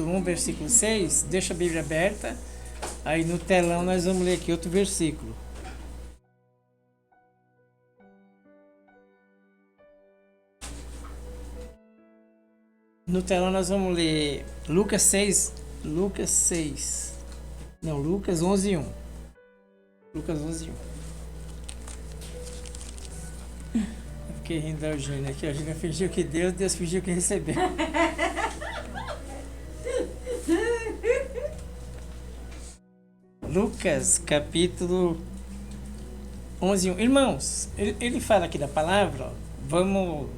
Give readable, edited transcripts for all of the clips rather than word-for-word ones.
capítulo 1, versículo 6. Deixa a Bíblia aberta. Aí no telão nós vamos ler aqui outro versículo. No telão nós vamos ler Lucas 6. Não, Lucas 11:1. Lucas 11:1. Eu fiquei rindo da Eugênia aqui. A Eugênia fingiu que Deus fingiu que recebeu. Lucas, capítulo 11:1. Irmãos, ele fala aqui da palavra, ó, vamos...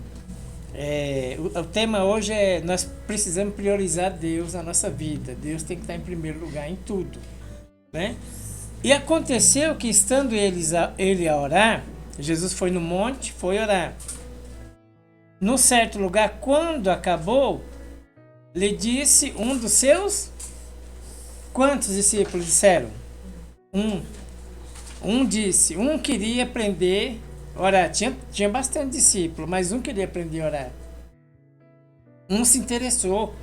o tema hoje é: nós precisamos priorizar Deus na nossa vida. Deus tem que estar em primeiro lugar em tudo, né? E aconteceu que, estando ele a orar, Jesus foi no monte, foi orar. Num certo lugar, quando acabou, lhe disse um dos seus... Quantos discípulos disseram? Um disse, um queria aprender a orar. Tinha bastante discípulo, mas um queria aprender a orar. Um se interessou.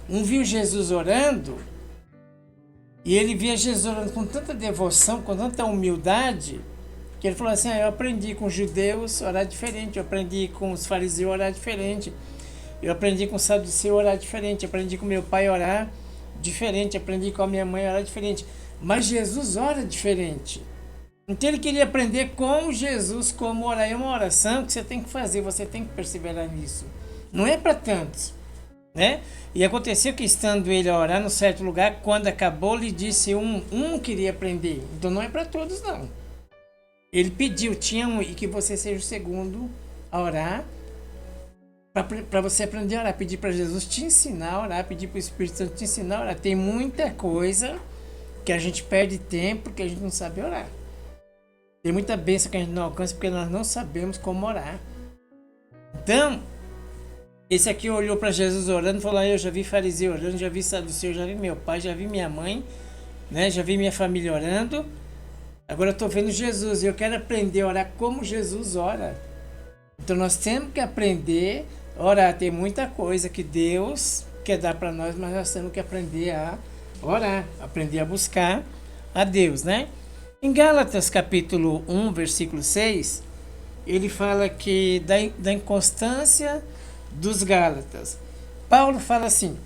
Um viu Jesus orando, e ele via Jesus orando com tanta devoção, com tanta humildade, que ele falou assim: eu aprendi com os judeus a orar diferente, eu aprendi com os fariseus a orar diferente, eu aprendi com os saduceus a orar diferente, eu aprendi com meu pai a orar diferente, aprendi com a minha mãe a orar diferente. Mas Jesus ora diferente. Então ele queria aprender com Jesus como orar. É uma oração que você tem que fazer, você tem que perseverar nisso. Não é para tantos, né? E aconteceu que, estando ele a orar no certo lugar, quando acabou, lhe disse um queria aprender. Então não é para todos, não. Ele pediu, e que você seja o segundo a orar, para você aprender a orar, pedir para Jesus te ensinar a orar, pedir para o Espírito Santo te ensinar a orar. Tem muita coisa que a gente perde tempo porque a gente não sabe orar. Tem muita bênção que a gente não alcança porque nós não sabemos como orar. Então, esse aqui olhou para Jesus orando e falou: eu já vi fariseu orando, já vi saduceu, já vi meu pai, já vi minha mãe, né? Já vi minha família orando. Agora eu estou vendo Jesus e eu quero aprender a orar como Jesus ora. Então nós temos que aprender a orar. Tem muita coisa que Deus quer dar para nós, mas nós temos que aprender a orar, aprender a buscar a Deus, né? Em Gálatas capítulo 1, versículo 6, ele fala que da inconstância dos Gálatas. Paulo fala assim: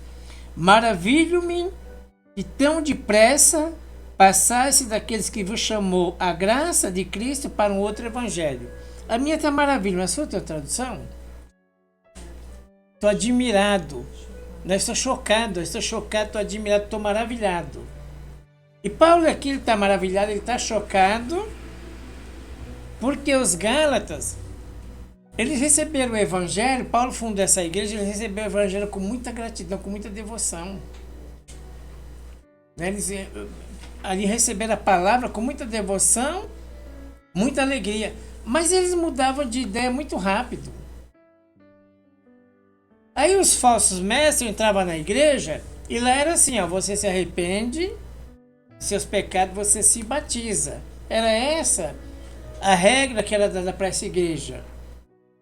maravilho-me que tão depressa passasse daqueles que vos chamou a graça de Cristo para um outro evangelho. A minha está maravilha, mas foi a tua tradução? Estou admirado, né? Estou chocado, estou admirado, estou maravilhado. E Paulo aqui está maravilhado, ele está chocado, porque os Gálatas, eles receberam o evangelho. Paulo fundou essa igreja, eles receberam o evangelho com muita gratidão, com muita devoção. Eles ali receberam a palavra com muita devoção, muita alegria. Mas eles mudavam de ideia muito rápido. Aí os falsos mestres entravam na igreja e lá era assim: você se arrepende, seus pecados, você se batiza. Era essa a regra que era dada para essa igreja.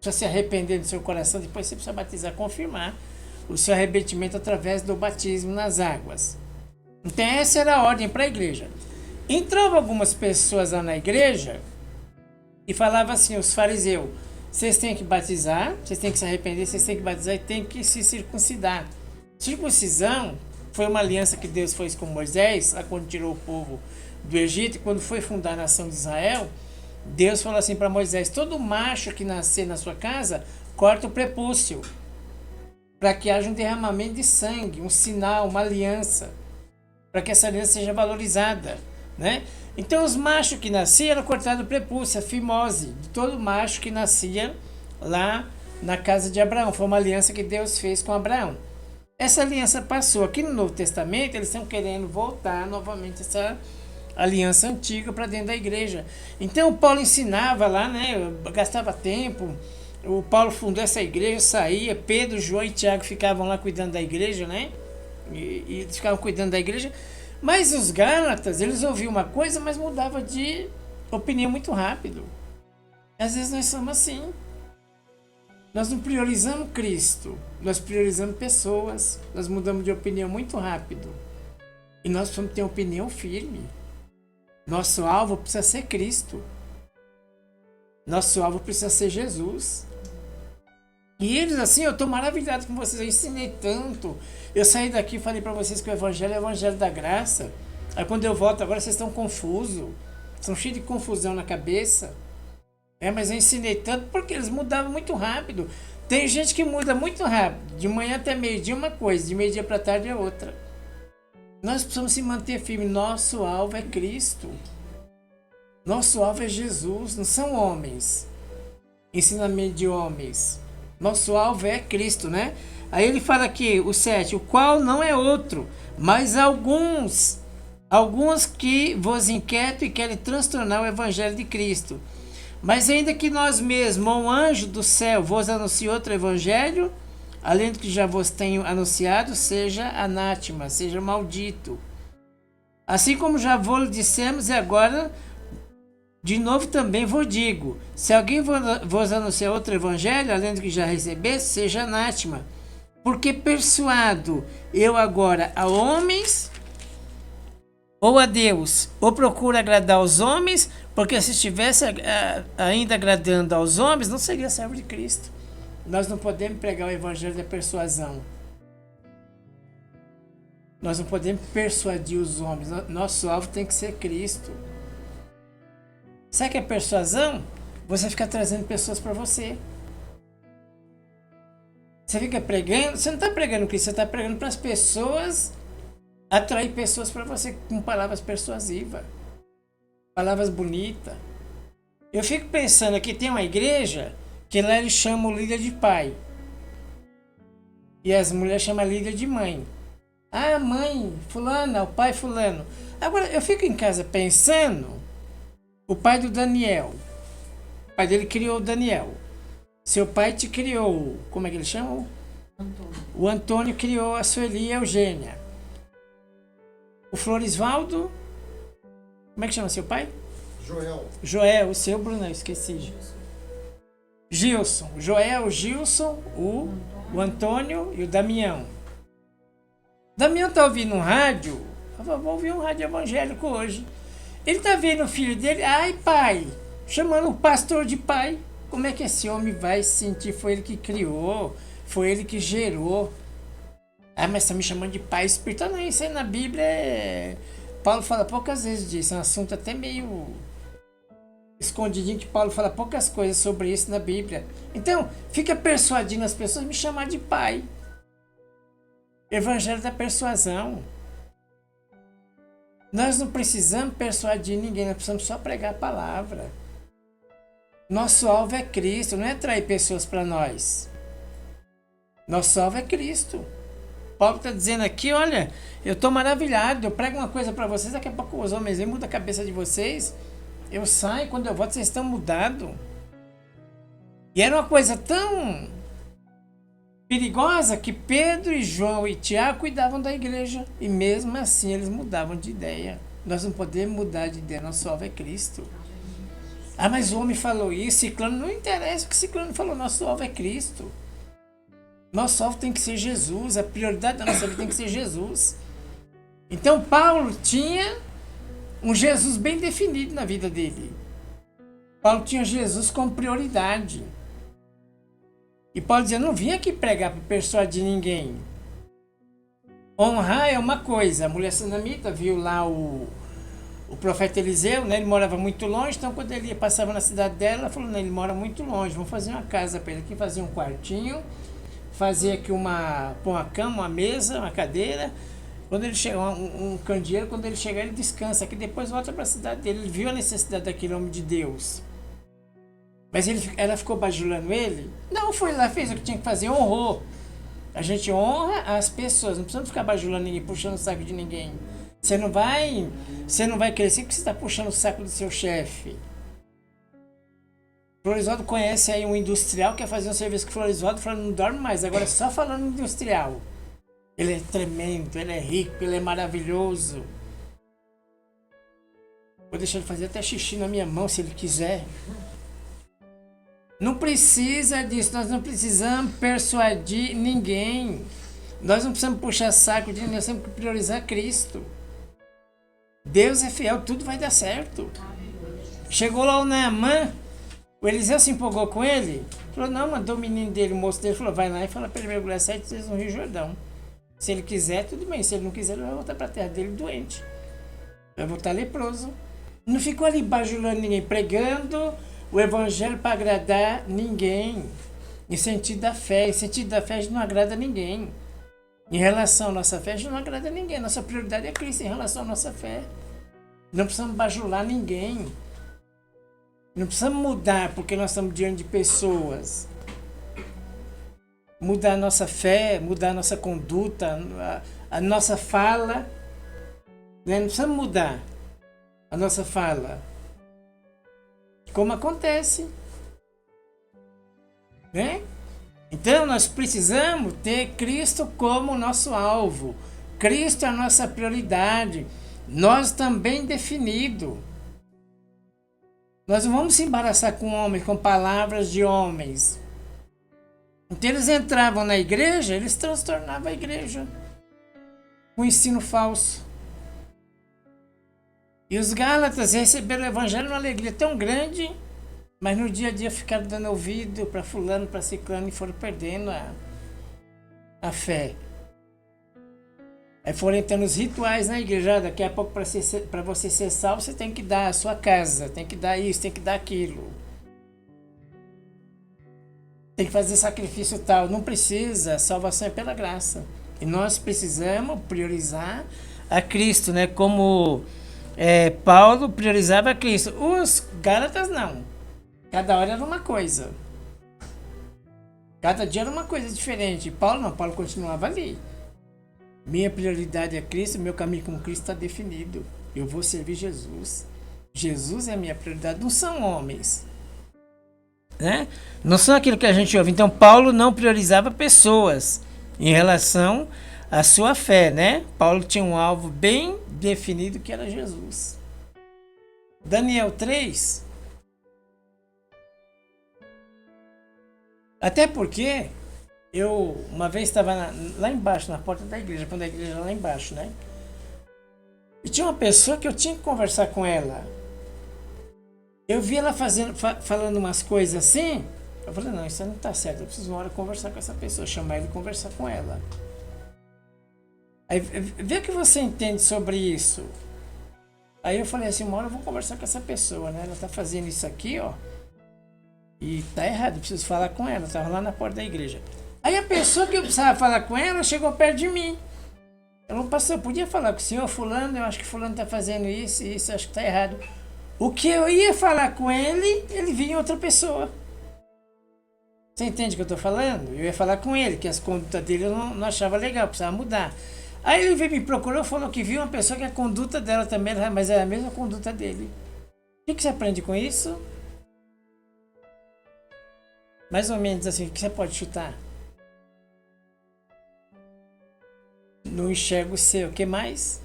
Precisa se arrepender do seu coração, depois você precisa batizar, confirmar o seu arrependimento através do batismo nas águas. Então essa era a ordem para a igreja. Entravam algumas pessoas lá na igreja e falava assim: os fariseus, vocês têm que batizar, vocês têm que se arrepender, vocês têm que batizar e têm que se circuncidar. Circuncisão foi uma aliança que Deus fez com Moisés, lá quando tirou o povo do Egito, e quando foi fundar a nação de Israel, Deus falou assim para Moisés: todo macho que nascer na sua casa, corta o prepúcio, para que haja um derramamento de sangue, um sinal, uma aliança, para que essa aliança seja valorizada, né? Então os machos que nasciam eram cortados o prepúcio, a fimose, de todo macho que nascia lá na casa de Abraão. Foi uma aliança que Deus fez com Abraão. Essa aliança passou. Aqui no Novo Testamento eles estão querendo voltar novamente essa aliança antiga para dentro da igreja. Então o Paulo ensinava lá, né? Gastava tempo. O Paulo fundou essa igreja, saía, Pedro, João e Tiago ficavam lá cuidando da igreja, né? E ficavam cuidando da igreja. Mas os Gálatas, eles ouviam uma coisa, mas mudavam de opinião muito rápido. Às vezes nós somos assim. Nós não priorizamos Cristo, nós priorizamos pessoas, nós mudamos de opinião muito rápido. E nós precisamos ter uma opinião firme. Nosso alvo precisa ser Cristo. Nosso alvo precisa ser Jesus. E eles assim, eu estou maravilhado com vocês, eu ensinei tanto. Eu saí daqui e falei para vocês que o Evangelho é o Evangelho da graça. Aí quando eu volto agora vocês estão confusos, estão cheios de confusão na cabeça. Mas eu ensinei tanto porque eles mudavam muito rápido. Tem gente que muda muito rápido, de manhã até meio-dia uma coisa, de meio-dia para tarde é outra. Nós precisamos se manter firme. Nosso alvo é Cristo. Nosso alvo é Jesus, não são homens. Ensinamento de homens. Nosso alvo é Cristo, né? Aí ele fala aqui, o 7, o qual não é outro, mas alguns que vos inquietam e querem transtornar o evangelho de Cristo. Mas ainda que nós mesmos, ou um anjo do céu, vos anuncie outro evangelho, além do que já vos tenho anunciado, seja anátema, seja maldito. Assim como já vos dissemos, e agora, de novo também vos digo, se alguém vos anunciar outro evangelho, além do que já recebeste, seja anátema. Porque persuado eu agora a homens, ou a Deus, ou procuro agradar aos homens, porque se estivesse ainda agradando aos homens, não seria servo de Cristo. Nós não podemos pregar o evangelho da persuasão. Nós não podemos persuadir os homens. Nosso alvo tem que ser Cristo. Sabe o que é persuasão? Você fica trazendo pessoas para você. Você fica pregando, você não está pregando Cristo, você está pregando para as pessoas, atrair pessoas para você com palavras persuasivas, palavras bonitas. Eu fico pensando aqui, tem uma igreja que lá eles chamam o líder de pai. E as mulheres chamam a líder de mãe. Ah, mãe fulana, o pai fulano. Agora, eu fico em casa pensando, o pai do Daniel, o pai dele criou o Daniel. Seu pai te criou, como é que ele chama? Antônio. O Antônio criou a Sueli e a Eugênia. O Florisvaldo, como é que chama seu pai? Joel. Joel, o seu, Bruno, eu esqueci. Gilson. Joel, o Gilson, o Antônio e o Damião. Damião tá ouvindo um rádio. Vou ouvir um rádio evangélico hoje. Ele tá vendo o filho dele. Ai, pai. Chamando o pastor de pai. Como é que esse homem vai se sentir? Foi ele que criou. Foi ele que gerou. Ah, mas tá me chamando de pai espiritual. Não, isso aí na Bíblia Paulo fala poucas vezes disso. É um assunto até meio escondidinho, que Paulo fala poucas coisas sobre isso na Bíblia. Então, fica persuadindo as pessoas a me chamar de pai. Evangelho da persuasão. Nós não precisamos persuadir ninguém, nós precisamos só pregar a palavra. Nosso alvo é Cristo, não é atrair pessoas para nós. Nosso alvo é Cristo. Paulo está dizendo aqui, olha, eu estou maravilhado, eu prego uma coisa para vocês, daqui a pouco os homens vêm, mudam a cabeça de vocês, eu saio, quando eu volto vocês estão mudados. E era uma coisa tão perigosa que Pedro e João e Tiago cuidavam da igreja, e mesmo assim eles mudavam de ideia. Nós não podemos mudar de ideia, nosso alvo é Cristo. Ah, mas o homem falou isso, Ciclano, não interessa o que Ciclano falou, nosso alvo é Cristo. Nosso alvo tem que ser Jesus, a prioridade da nossa vida tem que ser Jesus. Então Paulo tinha um Jesus bem definido na vida dele. Paulo tinha Jesus como prioridade. E Paulo dizia, não vim aqui pregar para persuadir ninguém. Honrar é uma coisa, a mulher sunamita viu lá o profeta Eliseu, né? Ele morava muito longe, então quando ele passava na cidade dela, ela falou, não, ele mora muito longe, vamos fazer uma casa para ele aqui, fazer um quartinho, fazer aqui pôr uma cama, uma mesa, uma cadeira, quando ele chegar, um candeeiro, quando ele chegar ele descansa aqui, depois volta para a cidade dele. Ele viu a necessidade daquele homem de Deus. Mas ela ficou bajulando ele? Não, foi lá, fez o que tinha que fazer, honrou. A gente honra as pessoas, não precisa ficar bajulando ninguém, puxando o saco de ninguém. Você não vai crescer porque você está puxando o saco do seu chefe. Florisvaldo conhece aí um industrial que quer fazer um serviço com o Florisvaldo, falando não dorme mais, agora só falando industrial. Ele é tremendo, ele é rico, ele é maravilhoso. Vou deixar ele fazer até xixi na minha mão se ele quiser. Não precisa disso, nós não precisamos persuadir ninguém. Nós não precisamos puxar saco de ninguém, nós temos que priorizar Cristo. Deus é fiel, tudo vai dar certo. Chegou lá o Naamã, o Eliseu se empolgou com ele, falou, não, mandou o menino dele, o moço dele, falou, vai lá e fala para ele mergulhar 7 vezes no Rio Jordão. Se ele quiser, tudo bem, se ele não quiser, ele vai voltar para a terra dele doente. Vai voltar leproso. Não ficou ali bajulando ninguém, pregando o evangelho para agradar ninguém. Em sentido da fé, a gente não agrada ninguém. Em relação à nossa fé, a gente não agrada ninguém. Nossa prioridade é Cristo em relação à nossa fé. Não precisamos bajular ninguém. Não precisamos mudar porque nós estamos diante de pessoas. Mudar a nossa fé, mudar a nossa conduta, a nossa fala. Né? Não precisamos mudar a nossa fala. Como acontece. Né? Então nós precisamos ter Cristo como nosso alvo. Cristo é a nossa prioridade. Nós também definido. Nós não vamos se embaraçar com homens, com palavras de homens. Então eles entravam na igreja, eles transtornavam a igreja. Com ensino falso. E os Gálatas receberam o evangelho numa alegria tão grande, mas no dia a dia ficaram dando ouvido para fulano, para ciclano e foram perdendo a fé. Aí foram entrando os rituais na igreja. Daqui a pouco, para você ser salvo, você tem que dar a sua casa, tem que dar isso, tem que dar aquilo. Tem que fazer sacrifício tal. Não precisa, a salvação é pela graça. E nós precisamos priorizar a Cristo, né? Como Paulo priorizava a Cristo. Os Gálatas não. Cada hora era uma coisa. Cada dia era uma coisa diferente. Paulo não, Paulo continuava ali. Minha prioridade é Cristo, meu caminho com Cristo está definido. Eu vou servir Jesus. Jesus é a minha prioridade, não são homens. Né? Não são aquilo que a gente ouve. Então Paulo não priorizava pessoas em relação à sua fé. Né? Paulo tinha um alvo bem definido que era Jesus. Daniel 3. Até porque eu uma vez estava lá embaixo, na porta da igreja, quando a igreja era lá embaixo, né? E tinha uma pessoa que eu tinha que conversar com ela. Eu vi ela falando umas coisas assim. Eu falei, não, isso não está certo. Eu preciso uma hora conversar com essa pessoa, chamar ela e conversar com ela. Aí, vê o que você entende sobre isso. Aí eu falei assim, uma hora eu vou conversar com essa pessoa, né? Ela está fazendo isso aqui, ó. E tá errado, eu preciso falar com ela. Eu estava lá na porta da igreja. Aí a pessoa que eu precisava falar com ela chegou perto de mim. Ela falou, pastor, eu podia falar com o senhor fulano? Eu acho que fulano está fazendo isso e isso, acho que está errado. O que eu ia falar com ele, ele vinha outra pessoa. Você entende o que eu estou falando? Eu ia falar com ele, que as condutas dele eu não achava legal, precisava mudar. Aí ele veio me procurou, falou que viu uma pessoa que a conduta dela também, mas era a mesma conduta dele. O que você aprende com isso? Mais ou menos assim, o que você pode chutar? Não enxergo o seu. O que mais?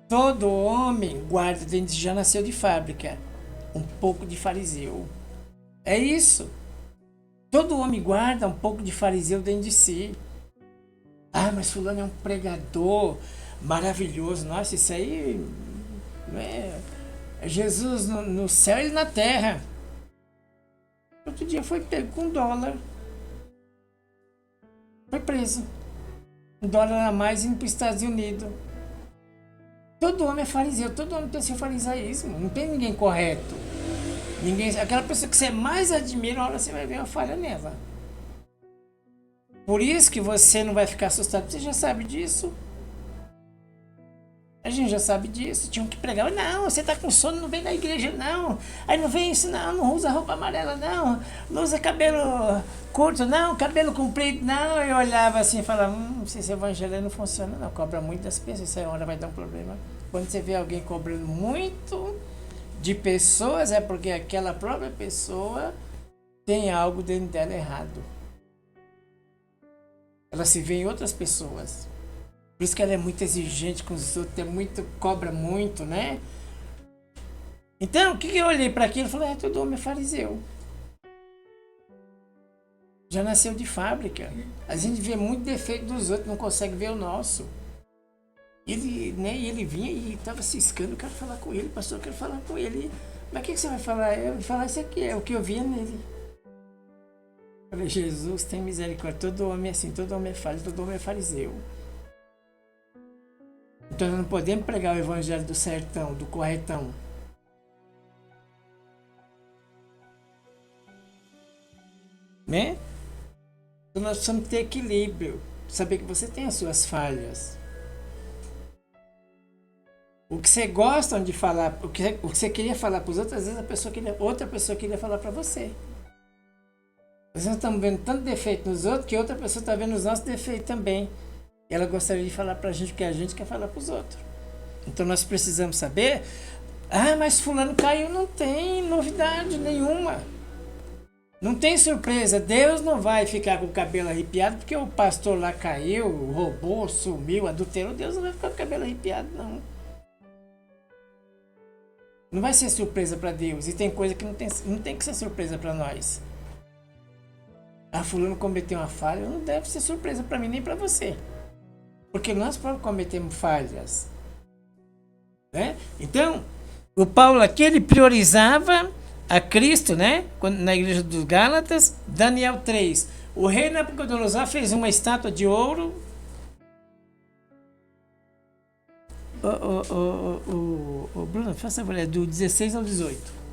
Todo homem guarda dentro de si, já nasceu de fábrica um pouco de fariseu. É isso. Todo homem guarda um pouco de fariseu dentro de si. Ah, mas fulano é um pregador maravilhoso. Nossa, isso aí não é Jesus no céu e na terra. Outro dia foi pego com $1. Foi preso. $1 a mais indo para os Estados Unidos. Todo homem é fariseu, todo homem tem seu farisaísmo. Não tem ninguém correto. Aquela pessoa que você mais admira, uma hora você vai ver uma falha nela. Por isso que você não vai ficar assustado, você já sabe disso. A gente já sabe disso. Tinham que pregar. Não, você tá com sono, não vem na igreja, não. Aí não vem isso, não usa roupa amarela, não. Não usa cabelo curto, não. Cabelo comprido, não. Eu olhava assim e falava, esse evangelho não funciona, não. Cobra muito das pessoas, isso aí uma hora vai dar um problema. Quando você vê alguém cobrando muito de pessoas, é porque aquela própria pessoa tem algo dentro dela errado. Ela se vê em outras pessoas. Por isso que ela é muito exigente com os outros, cobra muito, né? Então, o que eu olhei para aquilo e falei, todo homem é fariseu. Já nasceu de fábrica. A gente vê muito defeito dos outros, não consegue ver o nosso. Ele vinha e estava ciscando, eu quero falar com ele, pastor, eu quero falar com ele. Mas o que você vai falar? Eu vou falar isso aqui, é o que eu via nele. Eu falei, Jesus, tem misericórdia, todo homem é assim, todo homem é falho, todo homem é fariseu. Então nós não podemos pregar o evangelho do certão, do corretão. Né? Então nós precisamos ter equilíbrio, saber que você tem as suas falhas. O que você gosta de falar, o que você queria falar para os outros, às vezes outra pessoa queria falar para você. Nós estamos vendo tanto defeito nos outros que outra pessoa está vendo os nossos defeitos também. E ela gostaria de falar para a gente o que a gente quer falar para os outros. Então nós precisamos saber, mas fulano caiu, não tem novidade nenhuma. Não tem surpresa, Deus não vai ficar com o cabelo arrepiado porque o pastor lá caiu, roubou, sumiu, adulterou. Deus não vai ficar com o cabelo arrepiado, não. Não vai ser surpresa para Deus. E tem coisa que não tem que ser surpresa para nós. Fulano cometeu uma falha, não deve ser surpresa para mim nem para você. Porque nós próprios cometemos falhas. Né? Então, o Paulo aqui, ele priorizava a Cristo, né? Na igreja dos Gálatas. Daniel 3. O rei Nabucodonosor fez uma estátua de ouro. Bruno, faça favor, é do 16 ao 18.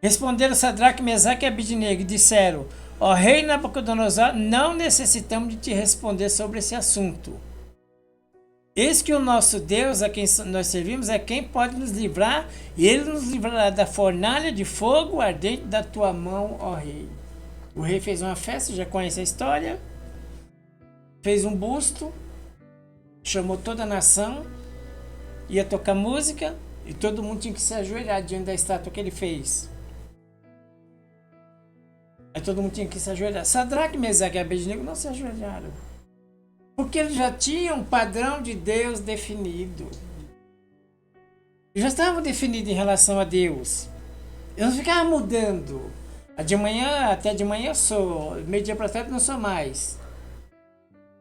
Responderam Sadraque, Mesaque e Abidnego e disseram: ó rei Nabucodonosor, não necessitamos de te responder sobre esse assunto. Eis que o nosso Deus, a quem nós servimos, é quem pode nos livrar, e ele nos livrará da fornalha de fogo ardente da tua mão, ó rei. O rei fez uma festa, já conhece a história, fez um busto, chamou toda a nação, ia tocar música, e todo mundo tinha que se ajoelhar diante da estátua que ele fez. Aí todo mundo tinha que se ajoelhar. Sadraque, Mesaque e Abednego não se ajoelharam. Porque eles já tinham um padrão de Deus definido. Eles já estavam definidos em relação a Deus. Eles não ficavam mudando. Até de manhã eu sou, meio-dia para trás não sou mais.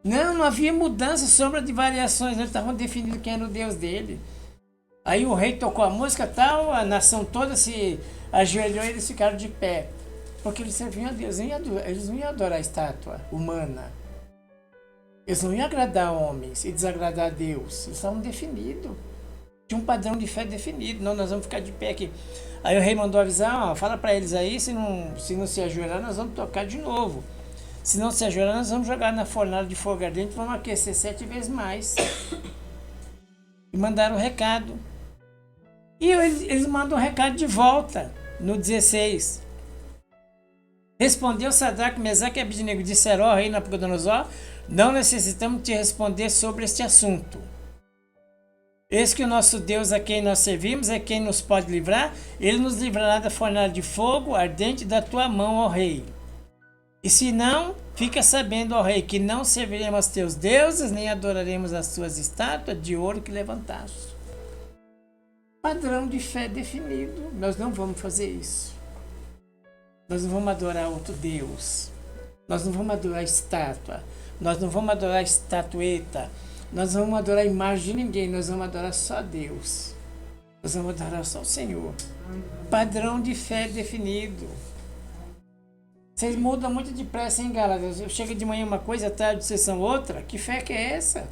Não havia mudança, sombra de variações. Eles estavam definidos quem era o Deus dele. Aí o rei tocou a música tal, a nação toda se ajoelhou e eles ficaram de pé. Porque eles serviam a Deus, eles não iam adorar a estátua humana. Eles não iam agradar homens e desagradar a Deus. Eles estavam definidos. Tinha um padrão de fé definido. Não, nós vamos ficar de pé aqui. Aí o rei mandou avisar, fala para eles aí, se não se ajoelhar, nós vamos tocar de novo. Se não se ajoelhar, nós vamos jogar na fornalha de fogo ardente, vamos aquecer 7 vezes mais. E mandaram o recado. E eles mandam o recado de volta, no 16. Respondeu Sadraque, Mesaque e Abednego, disseram: ó rei Nabucodonosor, não necessitamos te responder sobre este assunto. Eis que o nosso Deus, a quem nós servimos, é quem nos pode livrar. Ele nos livrará da fornalha de fogo ardente da tua mão, ó rei. E se não, fica sabendo, ó rei, que não serviremos aos teus deuses, nem adoraremos as tuas estátuas de ouro que levantaste. Padrão de fé definido. Nós não vamos fazer isso. Nós não vamos adorar outro Deus. Nós não vamos adorar estátua. Nós não vamos adorar estatueta. Nós não vamos adorar a imagem de ninguém. Nós vamos adorar só Deus. Nós vamos adorar só o Senhor. Padrão de fé definido. Vocês mudam muito depressa, hein, Gálatas? Eu chego de manhã uma coisa, à tarde vocês são outra. Que fé que é essa?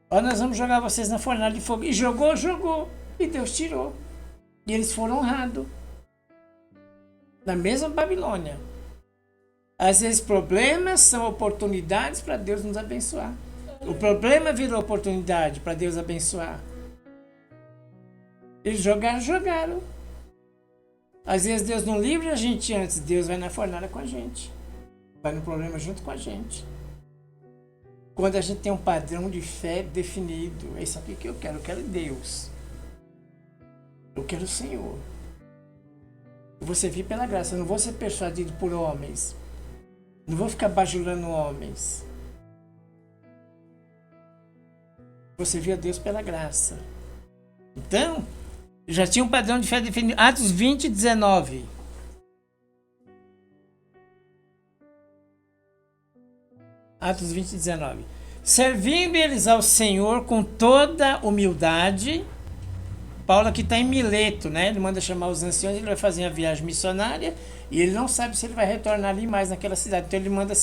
Ó, nós vamos jogar vocês na fornalha de fogo. E jogou. E Deus tirou. E eles foram honrados. Na mesma Babilônia. Às vezes problemas são oportunidades para Deus nos abençoar. O problema virou oportunidade para Deus abençoar. Eles jogaram. Às vezes Deus não livra a gente antes, Deus vai na fornalha com a gente. Vai no problema junto com a gente. Quando a gente tem um padrão de fé definido, é isso aqui que eu quero Deus. Eu quero o Senhor. Eu vou servir pela graça, eu não vou ser persuadido por homens. Não vou ficar bajulando homens. Vou servir a Deus pela graça. Então, já tinha um padrão de fé definido. Atos 20, 19. Atos 20, 19. Servindo eles ao Senhor com toda humildade. Paulo aqui está em Mileto, né? Ele manda chamar os anciões, ele vai fazer a viagem missionária e ele não sabe se ele vai retornar ali mais naquela cidade. Então ele manda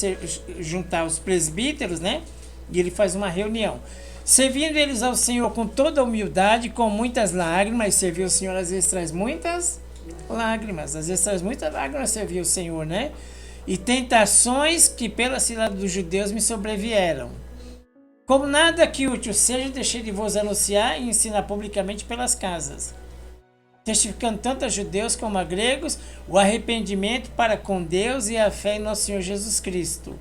juntar os presbíteros, né? E ele faz uma reunião. Servindo eles ao Senhor com toda humildade, com muitas lágrimas. Servir o Senhor às vezes traz muitas lágrimas. Às vezes traz muitas lágrimas servir o Senhor, né? E tentações que pela cilada dos judeus me sobrevieram. Como nada que útil seja, deixei de vos anunciar e ensinar publicamente pelas casas, testificando tanto a judeus como a gregos o arrependimento para com Deus e a fé em nosso Senhor Jesus Cristo.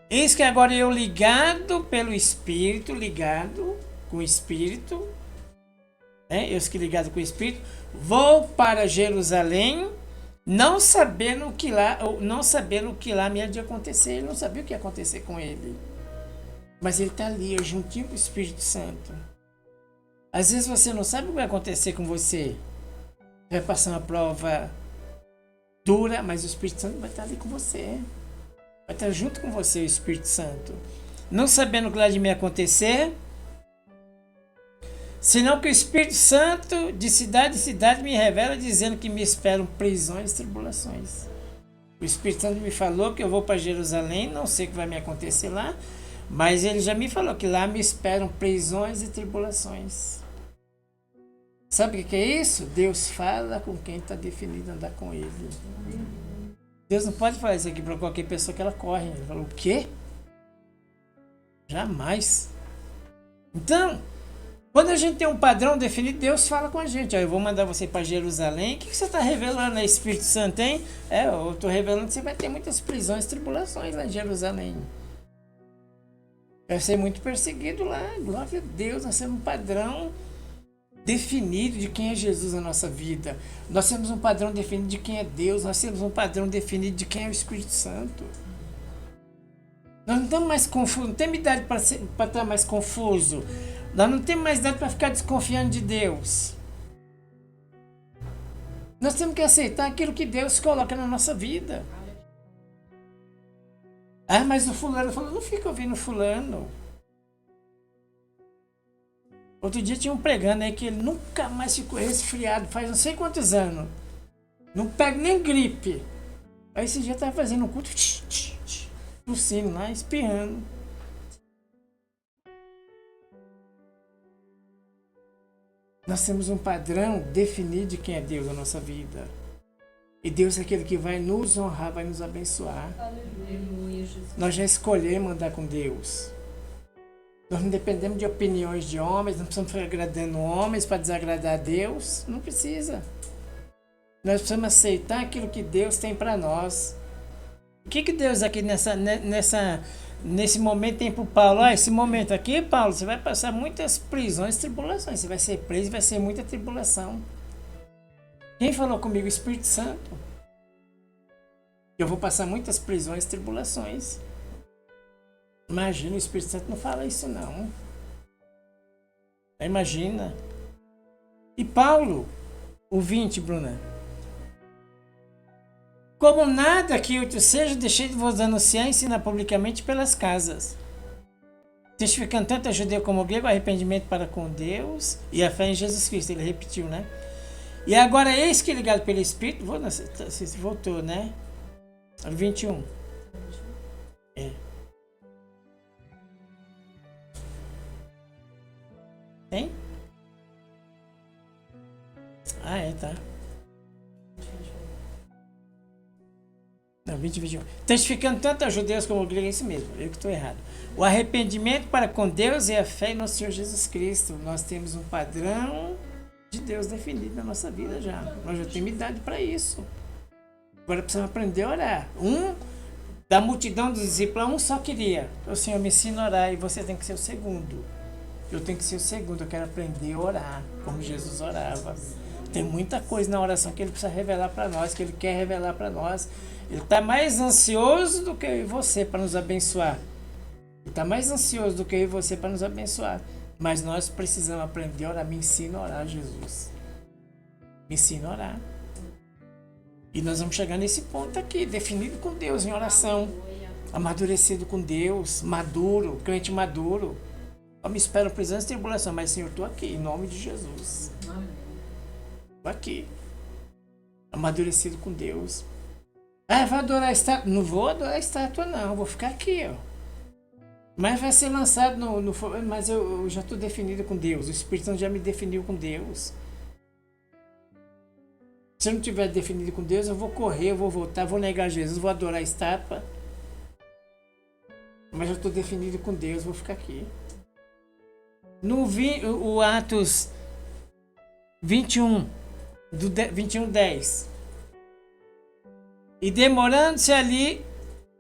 Eis que agora eu ligado pelo Espírito, ligado com o Espírito, eu que ligado com o Espírito, vou para Jerusalém, não sabendo o que lá me há de acontecer. Ele não sabia o que ia acontecer com ele. Mas ele está ali, juntinho com o Espírito Santo. Às vezes você não sabe o que vai acontecer com você. Vai passar uma prova dura, mas o Espírito Santo vai estar ali com você. Vai estar junto com você, o Espírito Santo. Não sabendo o que lá de me acontecer, senão que o Espírito Santo de cidade em cidade me revela, dizendo que me esperam prisões e tribulações. O Espírito Santo me falou que eu vou para Jerusalém, não sei o que vai me acontecer lá, mas ele já me falou que lá me esperam prisões e tribulações. Sabe o que é isso? Deus fala com quem está definido a andar com ele. Deus não pode falar isso aqui para qualquer pessoa que ela corre. Ele falou, o quê? Jamais. Então, quando a gente tem um padrão definido, Deus fala com a gente. Eu vou mandar você para Jerusalém. O que você está revelando aí, Espírito Santo, hein? Eu estou revelando que você vai ter muitas prisões e tribulações lá em Jerusalém. Vai ser muito perseguido lá. Glória a Deus, nós temos um padrão definido de quem é Jesus na nossa vida. Nós temos um padrão definido de quem é Deus. Nós temos um padrão definido de quem é o Espírito Santo. Nós não estamos mais confusos, não temos idade para estar mais confuso. Nós não temos mais idade para ficar desconfiando de Deus. Nós temos que aceitar aquilo que Deus coloca na nossa vida. Ah, mas o fulano falou, não fica ouvindo fulano. Outro dia tinha um pregando aí que ele nunca mais ficou resfriado, faz não sei quantos anos. Não pega nem gripe. Aí esse dia estava fazendo um culto, tossindo lá, espirrando. Nós temos um padrão definido de quem é Deus na nossa vida. E Deus é aquele que vai nos honrar, vai nos abençoar. Aleluia, Jesus. Nós já escolhemos andar com Deus. Nós não dependemos de opiniões de homens, não precisamos ficar agradando homens para desagradar a Deus. Não precisa. Nós precisamos aceitar aquilo que Deus tem para nós. O que Deus aqui nesse momento tem para o Paulo? Esse momento aqui, Paulo, você vai passar muitas prisões e tribulações. Você vai ser preso e vai ser muita tribulação. Quem falou comigo? O Espírito Santo. Eu vou passar muitas prisões e tribulações. Imagina, o Espírito Santo não fala isso não. Imagina. E Paulo, o 20, Bruna. Como nada que útil seja, deixei de vos anunciar e ensinar publicamente pelas casas, testificando tanto a judeu como a grego, arrependimento para com Deus e a fé em Jesus Cristo. Ele repetiu, né? E agora, eis que ligado pelo Espírito, você voltou, né? 21. É. Tem? Ah, tá. Não, 20, 21. Testificando tanto a judeus como a grego, é isso mesmo, eu que estou errado. O arrependimento para com Deus e a fé em nosso Senhor Jesus Cristo. Nós temos um padrão de Deus definido na nossa vida já. Nós já temos idade para isso. Agora precisamos aprender a orar. Da multidão dos discípulos, um só queria. O Senhor me ensina a orar e você tem que ser o segundo. Eu tenho que ser o segundo, eu quero aprender a orar, como Jesus orava. Tem muita coisa na oração que Ele precisa revelar para nós, que Ele quer revelar para nós. Ele está mais ansioso do que eu e você para nos abençoar. Ele está mais ansioso do que eu e você para nos abençoar. Mas nós precisamos aprender a orar. Me ensina a orar, Jesus. Me ensina a orar. E nós vamos chegar nesse ponto aqui, definido com Deus em oração. Amadurecido com Deus, maduro, crente maduro. Eu me espero prisão e tribulação, mas Senhor, estou aqui, em nome de Jesus. Estou aqui. Amadurecido com Deus. Ah, vai adorar a estátua? Não vou adorar a estátua, não. Vou ficar aqui, ó. Mas vai ser lançado no mas eu já estou definido com Deus. O Espírito Santo já me definiu com Deus. Se eu não estiver definido com Deus, eu vou correr, eu vou voltar, vou negar Jesus, vou adorar a estátua. Mas eu estou definido com Deus, vou ficar aqui. O Atos 21, 21:10. E demorando-se ali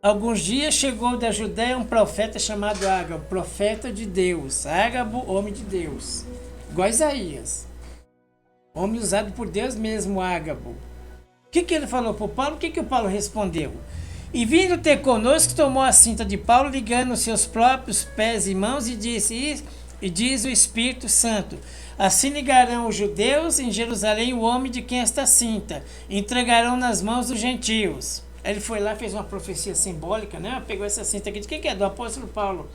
alguns dias, chegou da Judéia um profeta chamado Ágabo, profeta de Deus. Ágabo, homem de Deus. Igual Isaías. Homem usado por Deus mesmo, Ágabo. O que ele falou para o Paulo? O que o Paulo respondeu? E vindo ter conosco, tomou a cinta de Paulo, ligando os seus próprios pés e mãos, e disse, e diz o Espírito Santo: assim ligarão os judeus em Jerusalém o homem de quem esta cinta, e entregarão nas mãos dos gentios. Ele foi lá, fez uma profecia simbólica, né? Pegou essa cinta aqui, de quem que é? Do apóstolo Paulo.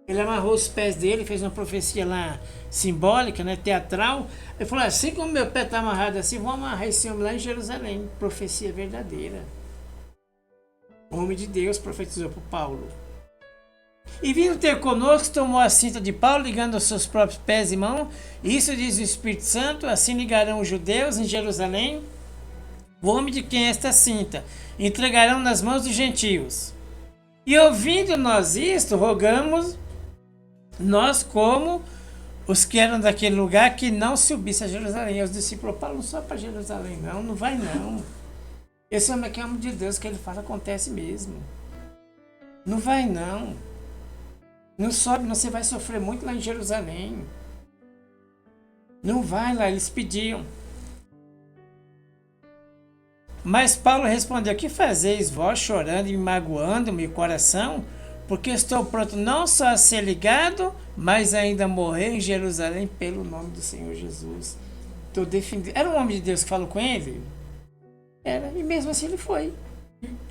Ele amarrou os pés dele, fez uma profecia lá simbólica, né? Teatral. Ele falou, assim como meu pé está amarrado assim, vou amarrar esse homem lá em Jerusalém. Profecia verdadeira. O homem de Deus profetizou para Paulo. E vindo ter conosco, tomou a cinta de Paulo, ligando os seus próprios pés e mãos. Isso diz o Espírito Santo, assim ligarão os judeus em Jerusalém o homem de quem é esta cinta, e entregarão nas mãos dos gentios. E ouvindo nós isto, rogamos nós, como os que eram daquele lugar, que não subisse a Jerusalém. E os discípulos, Paulo, não sobe para Jerusalém, não vai não. Esse homem aqui é homem de Deus, que ele fala, acontece mesmo. Não vai não. Não sobe, não, você vai sofrer muito lá em Jerusalém. Não vai lá, eles pediam. Mas Paulo respondeu, que fazeis vós chorando e magoando meu coração? Porque estou pronto não só a ser ligado, mas ainda a morrer em Jerusalém pelo nome do Senhor Jesus. Estou definido. Era um homem de Deus que falou com ele? Era, e mesmo assim ele foi.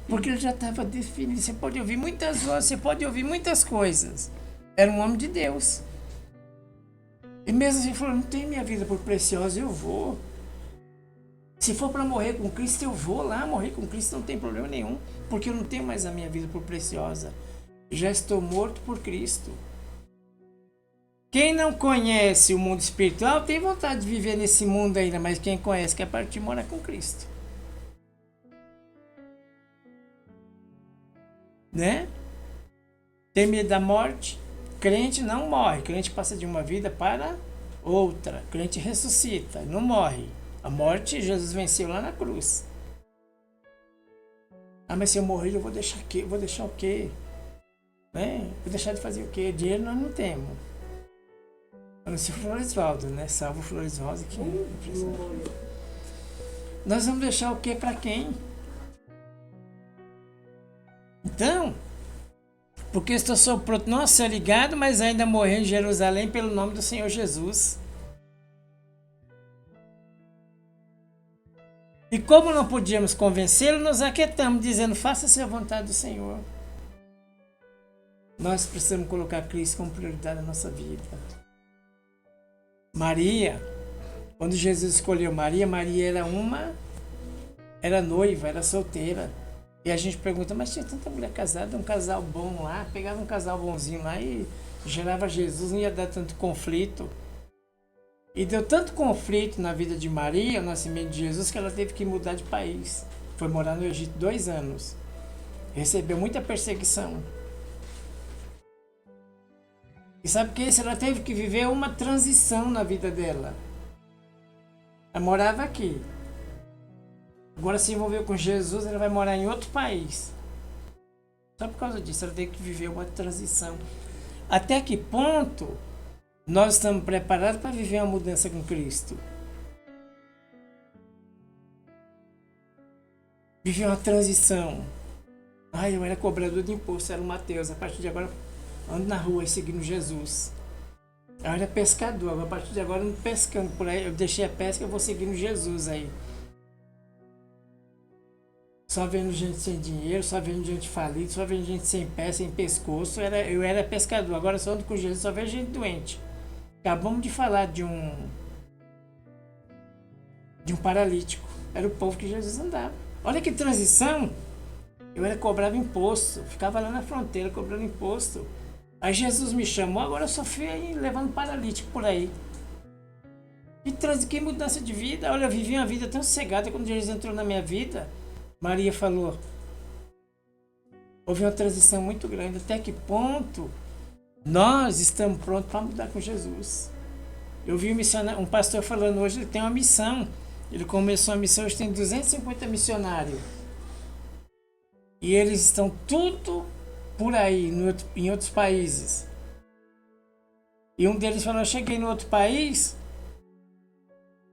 Porque ele já estava definido. Você pode ouvir muitas vozes, você pode ouvir muitas coisas. Era um homem de Deus. E mesmo assim ele falou, não tenho minha vida por preciosa, eu vou. Se for para morrer com Cristo, eu vou lá morrer com Cristo, não tem problema nenhum. Porque eu não tenho mais a minha vida por preciosa. Já estou morto por Cristo. Quem não conhece o mundo espiritual tem vontade de viver nesse mundo ainda, mas quem conhece quer partir e morar com Cristo. Né? Tem medo da morte? Crente não morre. Crente passa de uma vida para outra. Crente ressuscita, não morre. A morte Jesus venceu lá na cruz. Ah, mas se eu morrer eu vou deixar o quê? Vou deixar o quê? Né? Vou deixar de fazer o quê? Dinheiro nós não temos. Eu não sei o Floresvaldo, né? Salvo o Floresvaldo aqui. Nós vamos deixar o quê para quem? Então, porque estou sou pronto não a ser ligado, mas ainda morrer em Jerusalém pelo nome do Senhor Jesus. E como não podíamos convencê-lo, nos aquietamos, dizendo, faça-se a vontade do Senhor. Nós precisamos colocar Cristo como prioridade na nossa vida. Maria, quando Jesus escolheu Maria, Maria era noiva, era solteira. E a gente pergunta, mas tinha tanta mulher casada, um casal bom lá, pegava um casal bonzinho lá e gerava Jesus, não ia dar tanto conflito. E deu tanto conflito na vida de Maria, o nascimento de Jesus, que ela teve que mudar de país. Foi morar no Egito 2 anos. Recebeu muita perseguição. E sabe o que é isso? Ela teve que viver uma transição na vida dela. Ela morava aqui. Agora se envolveu com Jesus, ela vai morar em outro país. Só por causa disso, ela teve que viver uma transição. Até que ponto nós estamos preparados para viver uma mudança com Cristo? Viver uma transição. Eu era cobrador de imposto, era o Mateus. A partir de agora, ando na rua seguindo Jesus. Eu era pescador, agora, a partir de agora eu não tô pescando por aí. Eu deixei a pesca, eu vou seguindo Jesus aí. Só vendo gente sem dinheiro, só vendo gente falida, só vendo gente sem pé, sem pescoço. Eu era pescador, agora só ando com Jesus, só vejo gente doente. Acabamos de falar de um paralítico. Era o povo que Jesus andava. Olha que transição! Eu era cobrava imposto, ficava lá na fronteira cobrando imposto. Aí Jesus me chamou, agora eu só fui aí levando paralítico por aí. Que mudança de vida! Olha, eu vivi uma vida tão sossegada quando Jesus entrou na minha vida. Maria falou, houve uma transição muito grande. Até que ponto nós estamos prontos para mudar com Jesus? Eu vi um pastor falando hoje, ele tem uma missão. Ele começou a missão, hoje tem 250 missionários. E eles estão tudo por aí, em outros países. E um deles falou, eu cheguei no outro país,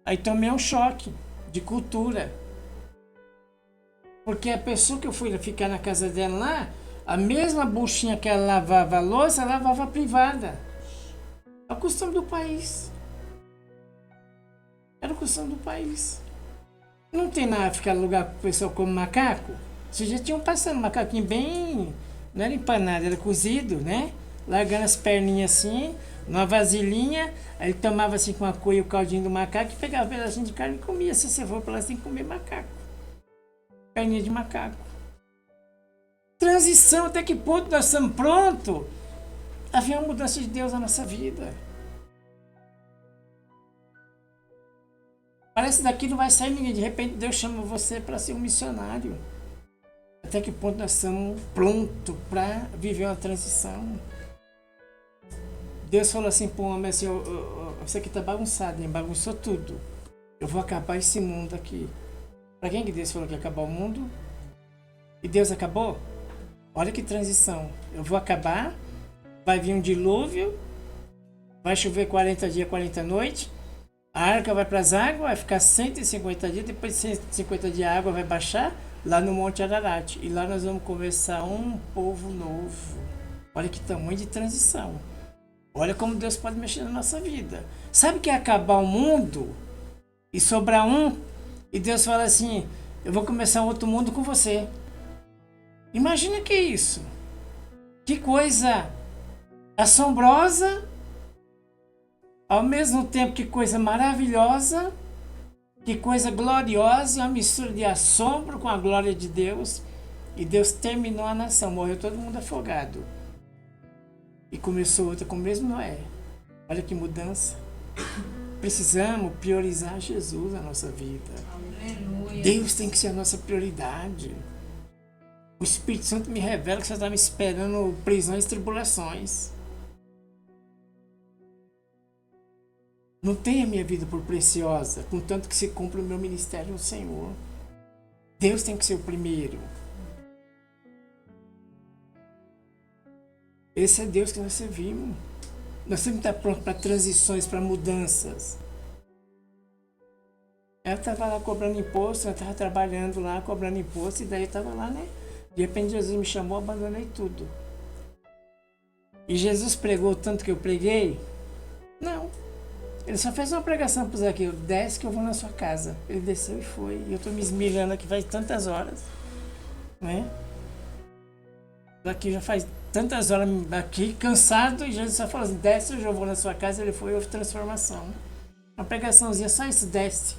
aí tomei um choque de cultura. Porque a pessoa que eu fui ficar na casa dela lá, a mesma buchinha que ela lavava a louça, ela lavava a privada. É o costume do país. Era o costume do país. Não tem na África lugar que o pessoal come macaco? Vocês já tinham passando macaquinho bem... Não era empanado, era cozido, né? Largando as perninhas assim, numa vasilhinha. Aí ele tomava assim com a cuia o caldinho do macaco e pegava um pedacinho de carne e comia. Se você for pra lá, você tem que comer macaco. Perninha de macaco. Transição, até que ponto nós estamos prontos? Havia uma mudança de Deus na nossa vida. Parece que daqui não vai sair ninguém. De repente Deus chama você para ser um missionário. Até que ponto nós estamos prontos para viver uma transição? Deus falou assim para o homem assim, você aqui está bagunçado, hein? Bagunçou tudo. Eu vou acabar esse mundo aqui. Para quem que Deus falou que ia acabar o mundo? E Deus acabou? Olha que transição. Eu vou acabar, vai vir um dilúvio, vai chover 40 dias, 40 noites, a arca vai para as águas, vai ficar 150 dias, depois de 150 dias a água vai baixar lá no Monte Ararat. E lá nós vamos começar um povo novo. Olha que tamanho de transição. Olha como Deus pode mexer na nossa vida. Sabe que é acabar o mundo e sobrar um? E Deus fala assim, eu vou começar um outro mundo com você. Imagina que isso. Que coisa assombrosa, ao mesmo tempo que coisa maravilhosa, que coisa gloriosa, uma mistura de assombro com a glória de Deus. E Deus terminou a nação, morreu todo mundo afogado. E começou outra com o mesmo Noé. Olha que mudança. Precisamos priorizar Jesus na nossa vida. Aleluia. Deus tem que ser a nossa prioridade. O Espírito Santo me revela que você está me esperando prisões e tribulações. Não tenha minha vida por preciosa, contanto que se cumpra o meu ministério no Senhor. Deus tem que ser o primeiro. Esse é Deus que nós servimos. Nós temos que estar prontos para transições, para mudanças. Ela estava lá cobrando imposto, ela estava trabalhando lá, cobrando imposto, e daí eu estava lá, né? De repente Jesus me chamou, abandonei tudo. E Jesus pregou tanto que eu preguei? Não. Ele só fez uma pregação para Zaqueu, desce que eu vou na sua casa. Ele desceu e foi. E eu estou me esmirrando aqui faz tantas horas. Né? Aqui já faz tantas horas aqui, cansado, e Jesus só falou assim, desce, eu já vou na sua casa. Ele foi, houve transformação. Uma pregaçãozinha, só isso, desce.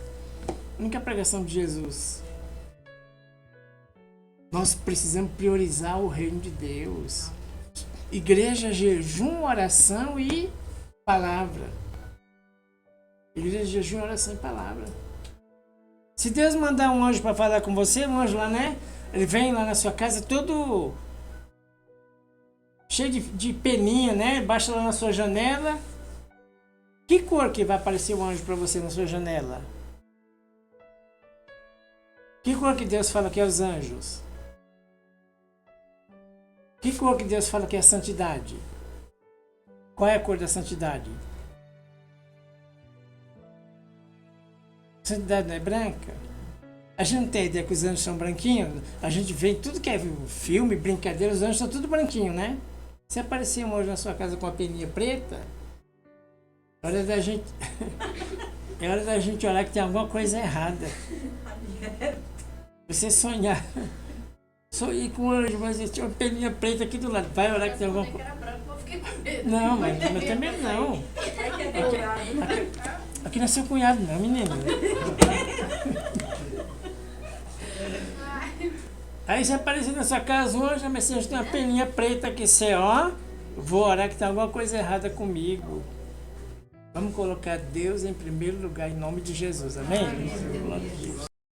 A única pregação de Jesus. Nós precisamos priorizar o reino de Deus. Igreja, jejum, oração e palavra. Igreja, jejum, oração e palavra. Se Deus mandar um anjo para falar com você, um anjo lá, né? Ele vem lá na sua casa todo cheio de peninha, né? Baixa lá na sua janela. Que cor que vai aparecer o anjo para você na sua janela? Que cor que Deus fala que é os anjos? Que cor que Deus fala que é a santidade? Qual é a cor da santidade? A santidade não é branca? A gente não tem ideia que os anjos são branquinhos? A gente vê tudo que é filme, brincadeira, os anjos são tudo branquinhos, né? Se aparecer um anjo na sua casa com a peninha preta, É hora da gente. É hora da gente orar que tem alguma coisa errada. Você sonhar. Sonhei com um anjo, mas tinha uma peninha preta aqui do lado. Vai orar que tem alguma coisa. Não, mas também não. Aqui não é seu cunhado, não, menino. Aí se aparecer na sua casa hoje, mas você tem uma peninha preta aqui, você, ó, vou orar que tem alguma coisa errada comigo. Vamos colocar Deus em primeiro lugar, em nome de Jesus, amém? Glória a Deus.